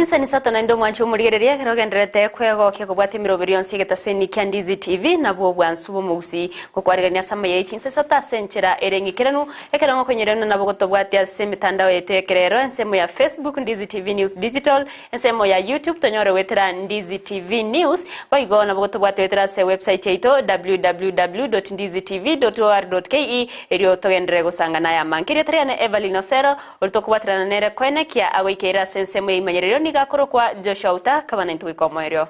Chinsa Isato na ndo mwancho murigereria kirogenderete kwego kigobwate miroberio nsi getaseni kya Ndizi TV na bwo bwansubo mugusi kokwarigania Amayia Chinsa Isato asenchera erengikiranu ekerango konyerana nabo gotobwate ase mitandao yetu ekerero ensemo ya Facebook Ndizi TV News Digital, ensemo ya YouTube tonyore wetera Ndizi TV News, baigo nabo gotobwate wetera se website yetu www.ndizitv.or.ke erio togendere gusangana ya mankiri tariane Everline Osero ulitokubwatirana nere kwene kya agoikera sensemo imanyerero nigakoro kwa Joshua Auta kabana intu ikomoero.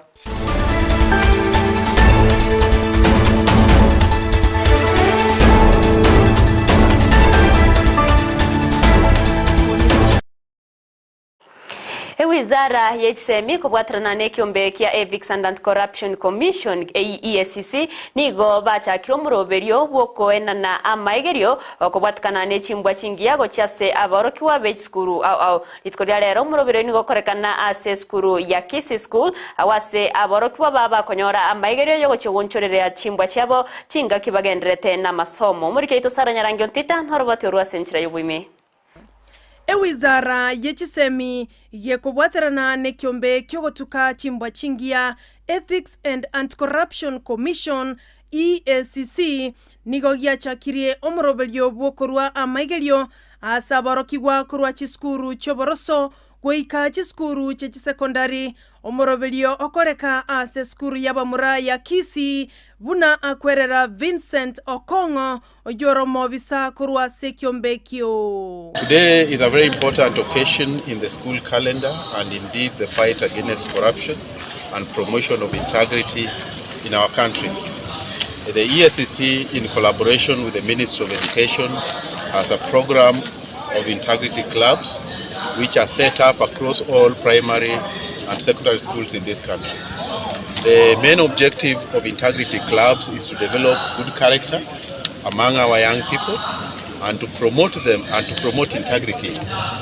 Wizara ya HCM kubwatirana nekiombe kia Ethics and Anti-Corruption Commission EACC nigo bachakiro muroberio bwokoena na amaigerio kubwatikana nechimbwa chingia gochase aborokiwa bech skuru au litkoria rero muroberio nigo korekana ase skuru ya Kisi School awase aborokiwa baba konyora amaigerio yogo chiwonchorere chimbwa cyabo chinga kibagenderete na masomo muri keito saranyarangi ontita ntorobati orwa senchira yubuime. Wizara yechisemi yekobwaterana nekiombe kyogotuka chimbwa chingia Ethics and Anti-Corruption Commission EACC nigo giachakirie omurobelio bwokorwa amaigerio asabarokiwa korwa chiskuru choboroso goika chiskuru chechisekondari omurobelio okoreka ase skuru yabamura ya Kisi buna akwerera Vincent Okongo oyoromo bisa korwa sekiombekio. Today is a very important occasion in the school calendar and indeed the fight against corruption and promotion of integrity in our country. The EACC, in collaboration with the Ministry of Education, has a program of integrity clubs which are set up across all primary and secondary schools in this country. The main objective of integrity clubs is to develop good character among our young people and to promote them and to promote integrity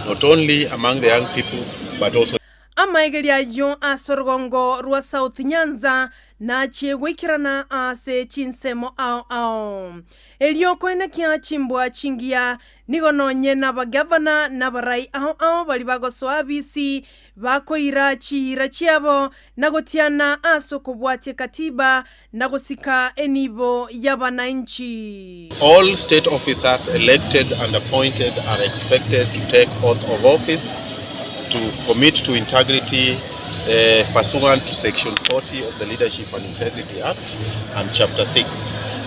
not only among the young people but also amaigeria yo asorgongo rwa South Nyanza na chiegwikirana ase chinsemo ao elio kwene kia chimbwa chingia nigononye na bagavana na barai ao bali bagoso abisi bakoira chira chiabo nagotiana aso kubwatie katiba nagosika enibo yabananchi. All state officers elected and appointed are expected to take oath of office to commit to integrity pursuant to Section 40 of the Leadership and Integrity Act and Chapter 6,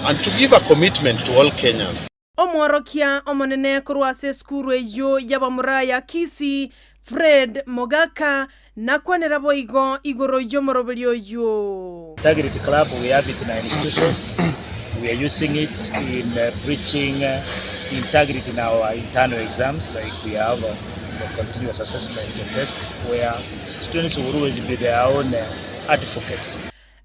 and to give a commitment to all Kenyans. Omworokia omonene kurwase skuru eyo yabamura ya Kisi Fred Mogaka na kwanera boigo igoro yomorobelio yo. Integrity Club, we have it in our institution. We are using it in preaching integrity in our internal exams, like we have the continuous assessment tests where students will always be their own advocates.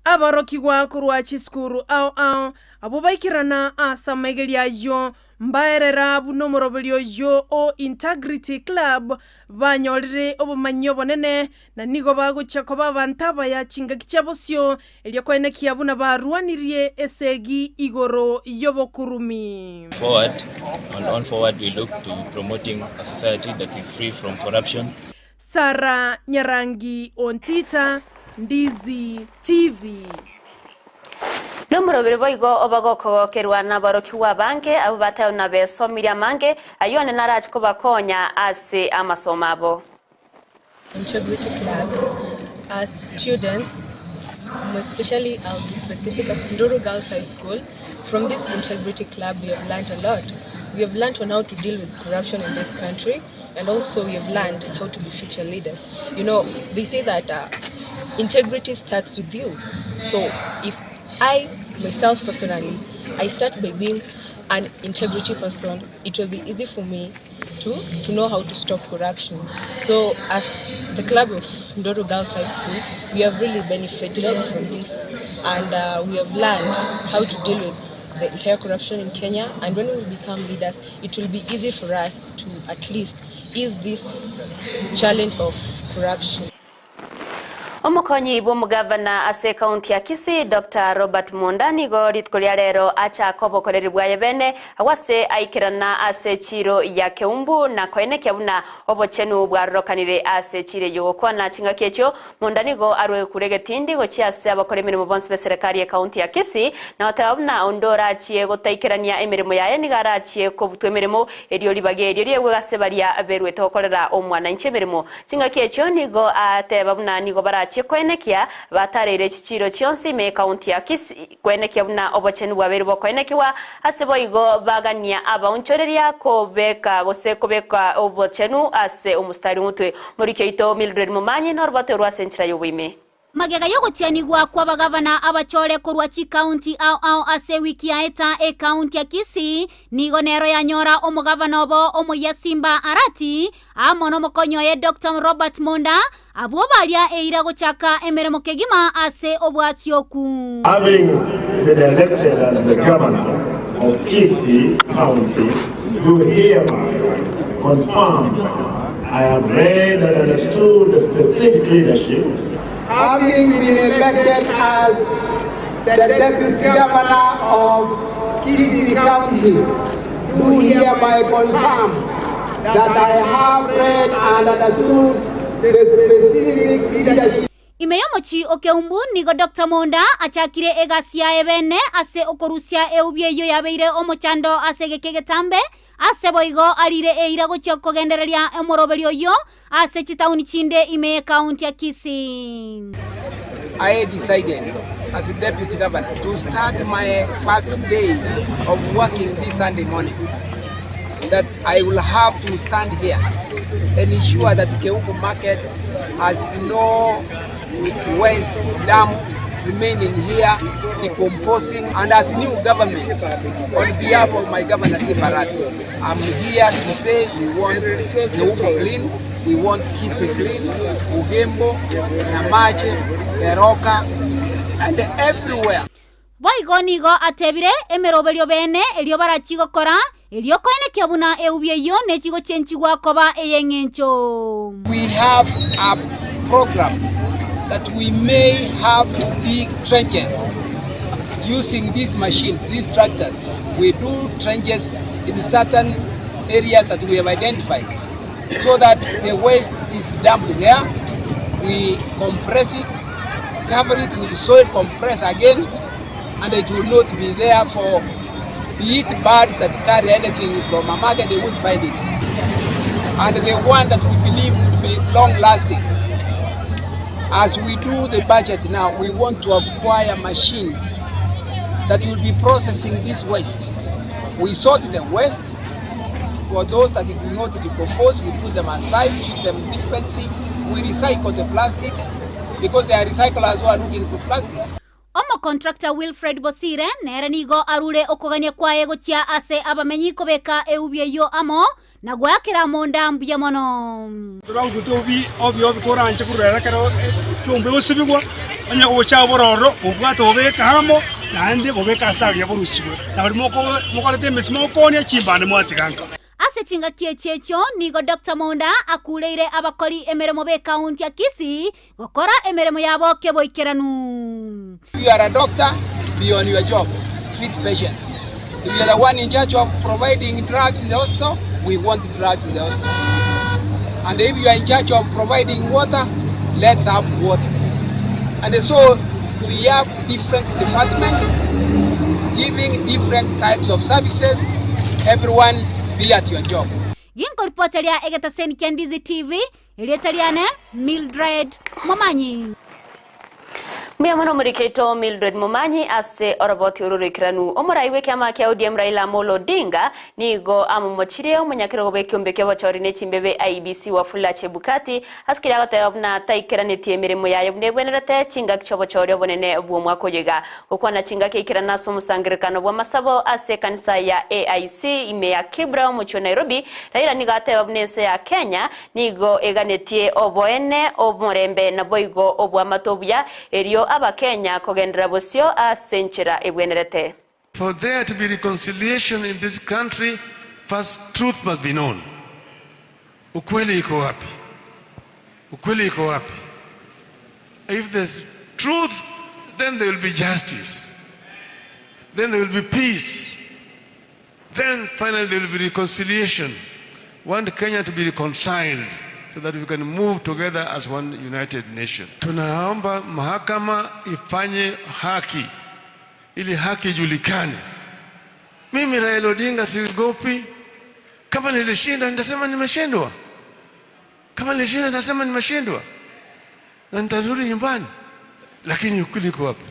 Abarokiwa kurwa chiskuru au abubaikirana asa maigeria yo mbaerera buno morobelio yo o Integrity Club banyolire obumanyo bonene na nigo baguchako babantaba ya chinga kicyabosyo elyo kwene kiyabuna barwanirie esegi igoro yobokurumi. Forward we look to promoting a society that is free from corruption. Sara Nyarangi Ontita, Ndizi TV. Nomurobere boigo obagoko kerwa na barokiwa banke abatayo na besomiria mange ayone narachiko bakonya ase amasomabo. Integrity Club as students, especially I'll be specific as Nduru Girls High School. From this Integrity Club we have learned a lot. We have learned on how to deal with corruption in this country, and also we have learned how to be future leaders. You know, they say that integrity starts with you. So if I myself personally, I start by being an integrity person, it will be easy for me to know how to stop corruption. So as the club of Nduru Girls High School, we have really benefited from this, and we have learned how to deal with the entire corruption in Kenya, and when we become leaders, it will be easy for us to at least ease this challenge of corruption. Omukonyi bw'omugavana ase county ya Kisii Dr. Robert Monda nigo ritkulia rero acha kobokoreribwa yebene awase aikirana ase chiro ya Keumbu na koene kyabuna obochenu bwarokanire ase chire yogokwana chinga kecho Monda nigo arwe kuregetindi gochiase abakore mirimo bonse be serikali ya county ya Kisii na otabuna ondora achie gotaikirania emirimo yaye nigara achie kobutwe mirimo erio libage erio liwe gasebaria berwete okorera omwana inche mirimo chinga kecho nigo atebabuna nigo bara kwenekia batarere chichiro chionsi me county ya Kisii kwenekia buna obochenu bwabere bokwenekiwa asebo igo bagania abaunchoreria kobeka gose kobeka obochenu ase omustari mutwe muri keito Mildred Mumanyi norbato rwa senchira yobime magega yogotianigwa kwa bagavana abachore kurwa chi county au ase wiki ya eta county ya Kisii nigo nero ya nyora omugavana obo omoya Simba Arati amono mokonyo ye Dr. Robert Monda abo balia eira gochaka emeremo kegima ase obwatioku. Having been elected as the governor of Kisii County, do hereby confirm I have read and understood the specific leadership. Having been elected as the Deputy Governor of Kisii County, do hereby confirm that I have read and understood the specific leadership. Imeyomochi okeumbu nigo Dr. Monda achakire egasia ebene ase okorusia eubieyo yabeire omochando ase gekegetambe ase boigo alire eira gochoko gendereria emoroberio yo ase chitauni chinde ime county ya Kisii. I decided as a deputy governor to start my first day of working this Sunday morning that I will have to stand here and ensure that Keumbu market has no waste dump remaining here, decomposing. And as new government, on behalf of my governor Simbarati, I'm here to say we want Keumbu clean, we want Kisii clean, Ugembo, Namache, Eroka, and everywhere. Boigo nigo atebire emeroberio bene elio barachigo kora elio koene kiabuna eubieyo nechigo chenchigwa koba eyengencho. We have a program that we may have to dig trenches using these machines, these tractors. We do trenches in certain areas that we have identified so that the waste is dumped there. We compress it, cover it with soil, compress again, and it will not be there for be it birds that carry anything from a market, they won't find it. And the one that we believe would be long-lasting. As we do the budget now, we want to acquire machines that will be processing this waste. We sort the waste. For those that do not decompose, we put them aside, treat them differently. We recycle the plastics because they are recyclers who are looking for plastics. Omo contractor Wilfred Bosire nere nigo arure okogania kwa ego chia ase abamenyi kobeka eubieyo amo na gwakira Monda mbuya mono. Turangu tobi obi koranche kurera karo cyombe osibigwa anya ocha bororo ubwato obeka hamo nande obeka asari yaborusigo na bari mokorete mesimo konya chimbane mwatikanga. Ase chinga kiechecho nigo Dr. Monda akuleire abakori emeremo be county ya Kisii gokora emeremo yabo keboikeranu. If you are a doctor, be on your job, treat patients. If you are the one in charge of providing drugs in the hospital, we want drugs in the hospital. And if you are in charge of providing water, let's have water. And so we have different departments giving different types of services. Everyone be at your job. Ginko reporteria egetaseni Ndizi TV, ilietaliane Mildred Mumanyi. Miamono murikeito Mildred Mumanyi ase oroboti ururikiranu omuraiwe kyama kya ODM Raila Amolo Odinga nigo amumochire omunyakiro gobekyombe kyabachori nechimbebe IBC Wafula Chebukati askira gotebna taikiranetie emirimo yayo nebwenerete chinga kyabachori obonene bwo mwakoyega okwana chinga kekirana somusangirikano bwa masabo ase kanisa ya AIC ime ya Kibra omucho Nairobi Raila nigate obnese ya Kenya nigo eganetie oboene omurembe na boigo obwa matobya erio aba Kenya kogendera bosio asenchera ebwenerete. For there to be reconciliation in this country, first truth must be known. Ukweli iko wapi? Ukweli iko wapi? If there's truth, then there will be justice. Then there will be peace. Then finally there will be reconciliation. We want Kenya to be reconciled so that we can move together as one united nation. Tunaomba mahakama ifanye haki, ili haki ijulikane. Mimi Raila Odinga siogopi. Kama nilishinda nitasema nimeshindwa. Kama nilishinda nitasema nimeshindwa. Na nitarudi nyumbani. Lakini ukweli uko wapi?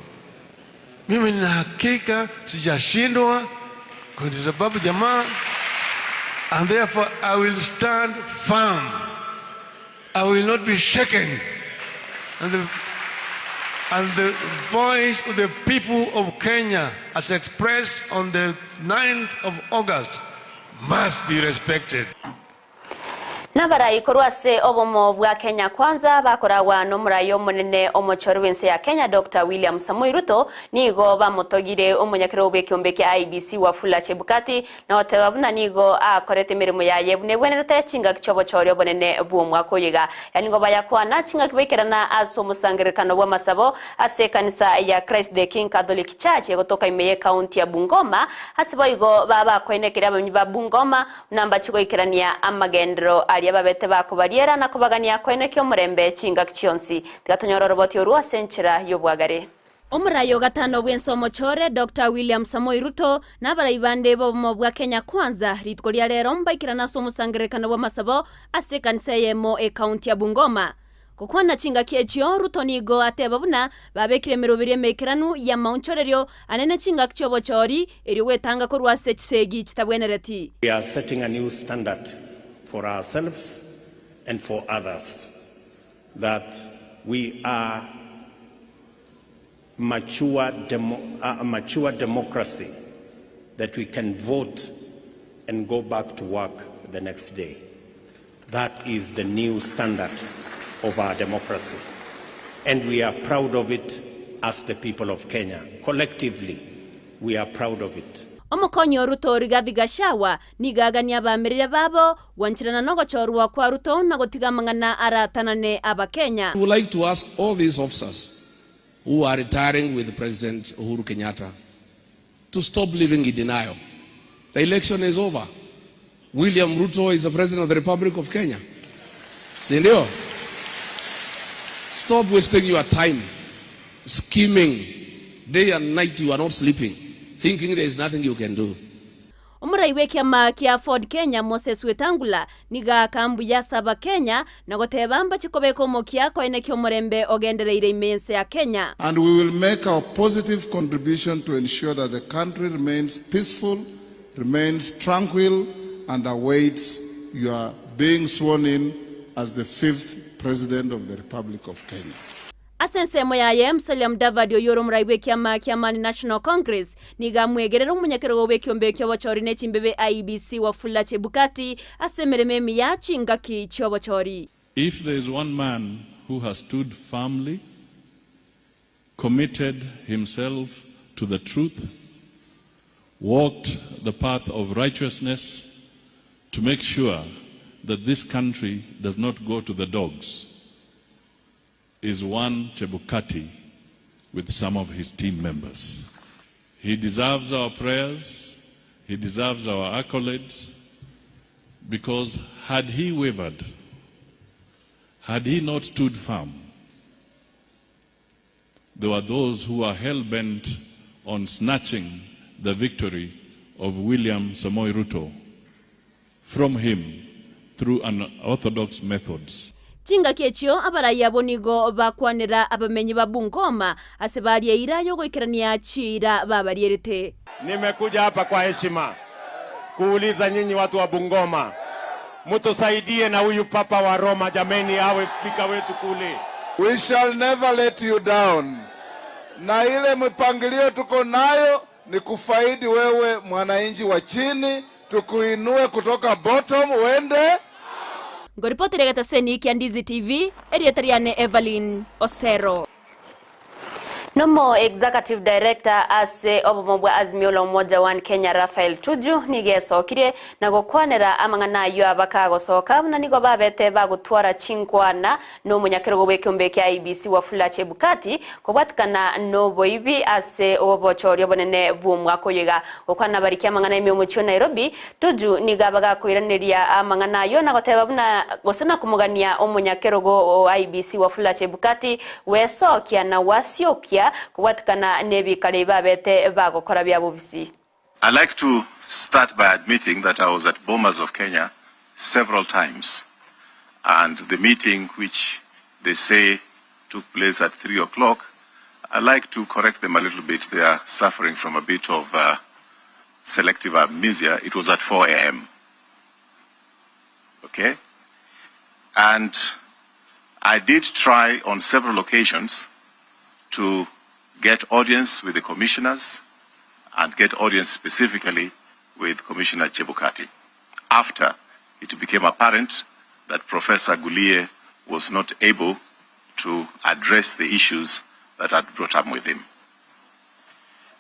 Mimi nina hakika sijashindwa kwa sababu jamaa, and therefore I will stand firm. I will not be shaken. And the voice of the people of Kenya as expressed on the 9th of August must be respected. Nabarai korwase obomo bwa Kenya kwanza bakoragwa no murayo munene omochoro wense ya Kenya Dr. William Samoei Ruto nigo bamutogire omonyakiro obekyombe kya IBC Wafula Chebukati na otebabuna nigo akorete mirimo yaye bunebwenerete chinga kichobo choryo bonene bwomwa koyiga yani ngo bayakwana chinga kibekerana aso musangirekano bwa masabo ase kanisa ya Christ the King Catholic Church gotoka imeye county ya Bungoma hasiboigo baba koinekira abanyi ba Bungoma namba chiko ikirania amagendero babete bakubariera na kubagania kwenekyo murembe chinga kichionsi tigatonyororo roboti orwa senchira yobwagare omurayo gatano bwensomo chore Dr. William Samoei Ruto na baraibande bo bwa Kenya kwanza ritko lya rero mbaikirana so musangirekano bwa masabo ase kanisa yemo county ya Bungoma kokwana chinga kiechio Ruto nigo atebabuna babekire mirobiri emekiranu ya maunchoreryo anene chinga kichobo chori eri wetanga korwa sechisegi chitabwenereti. We are setting a new standard for ourselves and for others, that we are mature democracy, that we can vote and go back to work the next day. That is the new standard of our democracy. And we are proud of it as the people of Kenya. Collectively, we are proud of it. Omokonyo Ruto Rigathi Gachagua nigagania bamirire babo wanchirana no gochorwa kwa Ruto na gotigamangana aratanane abakenya. I would like to ask all these officers who are retiring with President Uhuru Kenyatta to stop living in denial. The election is over. William Ruto is the President of the Republic of Kenya. Sindio? Stop wasting your time scheming day and night. You are not sleeping, thinking there is nothing you can do. Omuraiwe kiama kia Ford Kenya Moses Wetangula niga kambu ya saba Kenya na gotebamba chikobeko mokia ko ene kyomurembe ogendereire imense ya Kenya. And we will make our positive contribution to ensure that the country remains peaceful, remains tranquil, and awaits your being sworn in as the 5th President of the Republic of Kenya. Asense moya Msaliam Davadi oyoro muraiwe kiama National Congress niga mwegerero munyakero wekyombe kyo bachori ne chimbebe IBC Wafula Chebukati asemereme miya chingaki kyo bachori. If there is one man who has stood firmly, committed himself to the truth, walked the path of righteousness to make sure that this country does not go to the dogs, is one Chebukati with some of his team members. He deserves our prayers, he deserves our accolades, because had he wavered, had he not stood firm, there were those who are hell-bent on snatching the victory of William Samoei Ruto from him through unorthodox methods. Chinga kechio abaraya bonigo bakwanira abamenyi ba Bungoma asebarie irayo goikerania chira babarierete. Nimekuja hapa kwa heshima kuuliza nyinyi watu wa Bungoma, mtusaidie na huyu papa wa Roma jameni awe spika wetu kule. We shall never let you down. Na ile mpangilio tuko nayo ni kufaidi wewe mwananchi wa chini, tukuinue kutoka bottom uende. Ngoripotere gata seni kia Ndizi TV, erietariane Everline Osero. Nomo Executive Director ase obomobwa Azimio la Umoja One Kenya Raphael Tuju nigesokire na gukwanera amangana yo abakagosoka na nigo babete bagutwara chinkwana no munyakero gwekembe kya IBC wafula Chebukati kubwatikana no boibi ase obochorio bonene bumwako yega okwana bariki amangana imi umucho Nairobi. Tuju nigabaga koiraneria amangana yo na goteba buna gosena kumugania omunyakero go IBC wafula Chebukati wesokia na wasiopia I'd like to start by admitting that I was at Bomas of Kenya several times, and the meeting which they say took place at 3 o'clock, I'd like to correct them a little bit. They are suffering from a bit of selective amnesia. It was at 4 a.m. Okay? And I did try on several occasions to get audience with the commissioners and get audience specifically with Commissioner Chebukati after it became apparent that Professor Gulie was not able to address the issues that I'd brought up with him.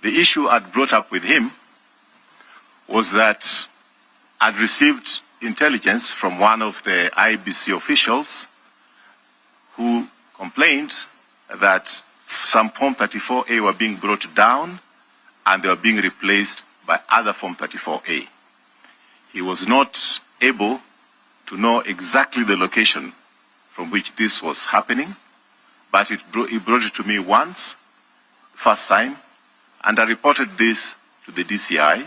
The issue I'd brought up with him was that I'd received intelligence from one of the IBC officials who complained that some Form 34A were being brought down and they were being replaced by other Form 34A. He was not able to know exactly the location from which this was happening, but he brought it to me once, first time, and I reported this to the DCI,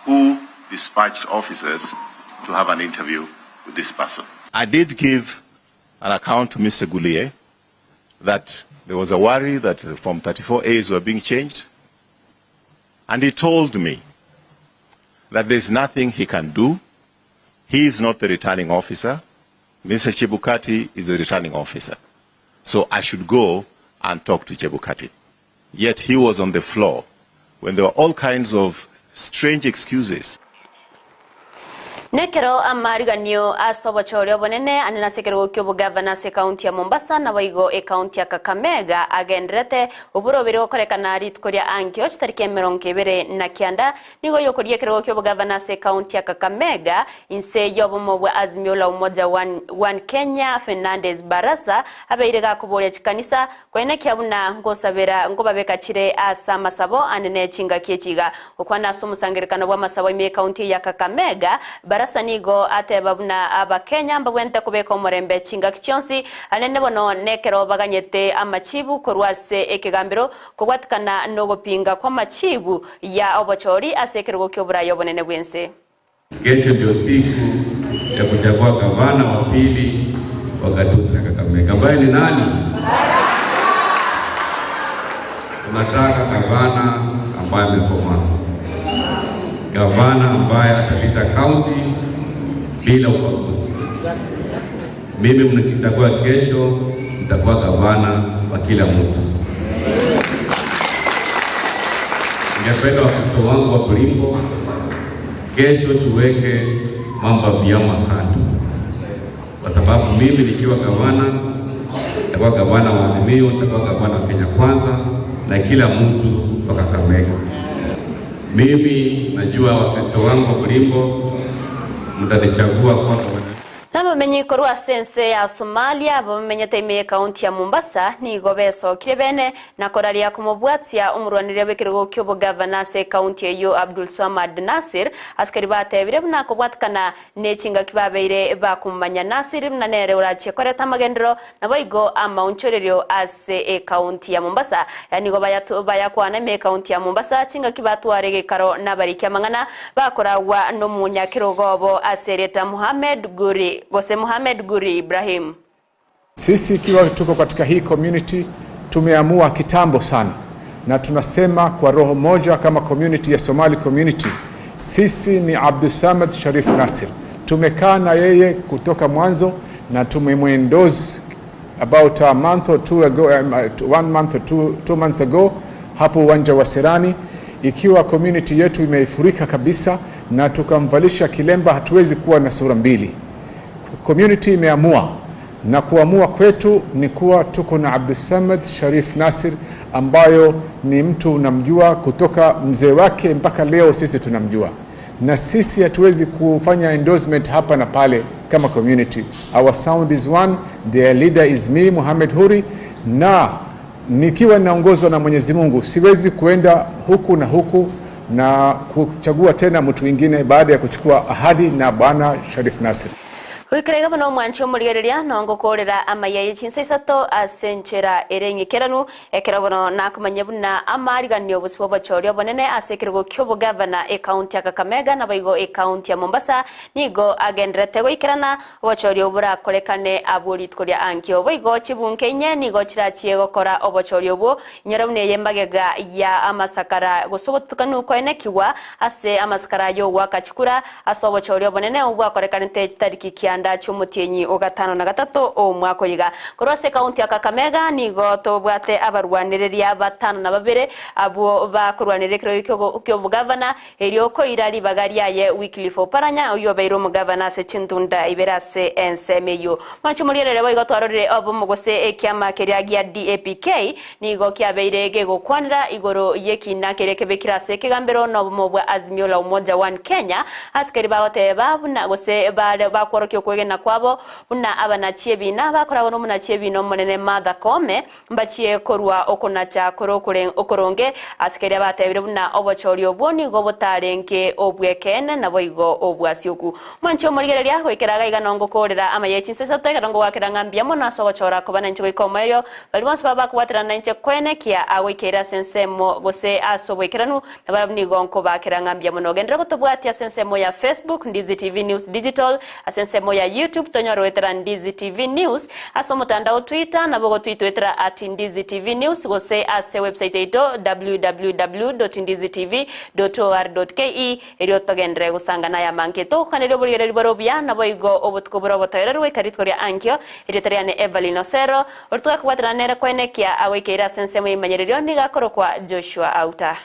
who dispatched officers to have an interview with this person. I did give an account to Mr. Gulie that there was a worry that the Form 34As were being changed. And he told me that there's nothing he can do. He is not the returning officer. Mr. Chebukati is the returning officer. So I should go and talk to Chebukati. Yet he was on the floor when there were all kinds of strange excuses. Nekero amariganio asobochorio bonene anena sekero kyobo governor se county ya Mombasa na waigo county ya Kakamega agendrete uburobere okorekana ritkoria ankyo chitarike meronkebere na kianda nigo yokorie kero kyobo governor se county ya Kakamega inse yobo mobwa Azimio la Umoja One Kenya Fernandez Barasa abeirega kuboria chikanisa kwene kyabuna ngosabera ngobabeka chire asa masabo anene chinga kiechiga okwana somusangirikana bwa masabo ime county ya Kakamega Barasa nigo atebabuna aba Kenya mbwente kubeka omorembe chinga kichonsi anene bono nekero baganyete amachibu korwase ekigambiro kugwatikana no gupinga kwa machibu ya obochori asekero kyoburayo bonene bwense. Kesho ndio siku ya kuchagua gavana wa pili wa Gatuzi na Kakamega. Ambaye ni nani? Tunataka gavana ambaye amekomaa. Gavana ambaye atapita county bila ubaguzi. Mimi mnikichagua kesho nitakuwa gavana wa kila mtu. Ningependa Wakristo wangu wa Kulimbo kesho tuweke mambo ya vyama kando. Kwa sababu mimi nikiwa gavana nitakuwa gavana wa Azimio, nitakuwa gavana wa Kenya Kwanza na kila mtu wa Kakamega. Mimi najua Wakristo wangu wa Kulimbo mtanichagua kwa gavana. Nabamenye korwa sense ya Somalia bamenye teme county ya Mombasa ni gobeso kirebene na koralia kumubwatia umurwanire bekirgo kyobo governor se county yo Abdul Swamad Nasir askari batebire buna kubwatkana nechinga kibabeire bakumanya Nasir na nere urache koreta magendro na boigo amaunchorerio ase county ya Mombasa yani go bayakwana me county ya Mombasa chinga kibatwarege karo nabariki amangana bakorawa no munyakirogobo asereta Mohamed Guri Bose Mohamed Guri Ibrahim. Sisi ikiwa tuko katika hii community tumeamua kitambo sana na tunasema kwa roho moja kama community ya Somali community, sisi ni Abdul Samad Sharif Nasir. Tumekaa na yeye kutoka mwanzo na tumemwendoze about a month or two ago, 1 month or 2 months ago hapo uwanja wa Serani, ikiwa community yetu imeifurika kabisa na tukamvalisha kilemba. Hatuwezi kuwa na sura mbili. Community imeamua na kuamua kwetu ni kuwa tuko na Abdul Samad Sharif Nasir ambayo ni mtu unamjua kutoka mzee wake mpaka leo sisi tunamjua. Na sisi hatuwezi kufanya endorsement hapa na pale kama community. Our sound is one, their leader is me, Mohamed Huri, na nikiwa naongozwa na Mwenyezi Mungu siwezi kuenda huku na huku na kuchagua tena mtu mwingine baada ya kuchukua ahadi na Bwana Sharif Nasir. Wikirega muno mwancho murigereria no ngokorera Amayia Chinsa Isato asenchera erengekeranu ekerabono nakumanya buna amariganio busbo bachorio bonene asekirgo kyobo governor account ya Kakamega na baigo account ya Mombasa nigo agendrete wikirana obochorio bura kolekane aburit koria ankio baigo chibunkenye nigo chirachie gokora obochorio bo nyoramune yembagega ya amasakara gosobotukanu koenekiwa ase amasakara yo wakachikura asobochorio bonene obwa kolekane tariki kianda chumutienyi ogatano na gatatu o mwako yiga korose county ya Kakamega nigo tobwate abarwaniriria batano na babere abo bakurwanirikiro kyo governor erioko irali bagaria ye Wycliffe Oparanya uyo bairo mu governor se Chindunda iberase ensemeyo manchumulire rebo igotwarorire obo mugose ekyama keriagia DAPK nigo kyabeirege gokwanira igoro yekina kerekebekira se kigambero no mobwa Azimio la Umoja One Kenya askari baote babuna gose bakworokyo kwegena kwabo buna abanachiye bina bakorabo no munachiye bino monene Martha Koome mbachiye korwa okonacha korokure okoronge askari abatebire buna obochorio bwoni go botarenke obwekene na boigo obwasyoku mancho murigereria gwikeraga igano ngokorera Amayia Chinsa Isato igarongo wakera ngambia mono asobochora kobana nchiko ikomeyo bali bonse baba kubatira na nche kwenekia awikera sensemo bose asobwekeranu na barabni gonko bakera ngambia mono gendera gotobwatia sensemo ya Facebook Ndizi TV News Digital asensemo ya YouTube tonyorwetera Ndizi TV News asomutandao Twitter na bogo twitwetera @Ndizi TV News gose ase website ito www.ndizitv.or.ke eryo togendere gusangana ya manketo kanero bulire liborobya na boigo obutukubura botoererwe karitkoria ankyo eritariane Everline Osero ortuka kubatanera kwenekia awekera sensemo imanyererio nigakorokwa Joshua Auta.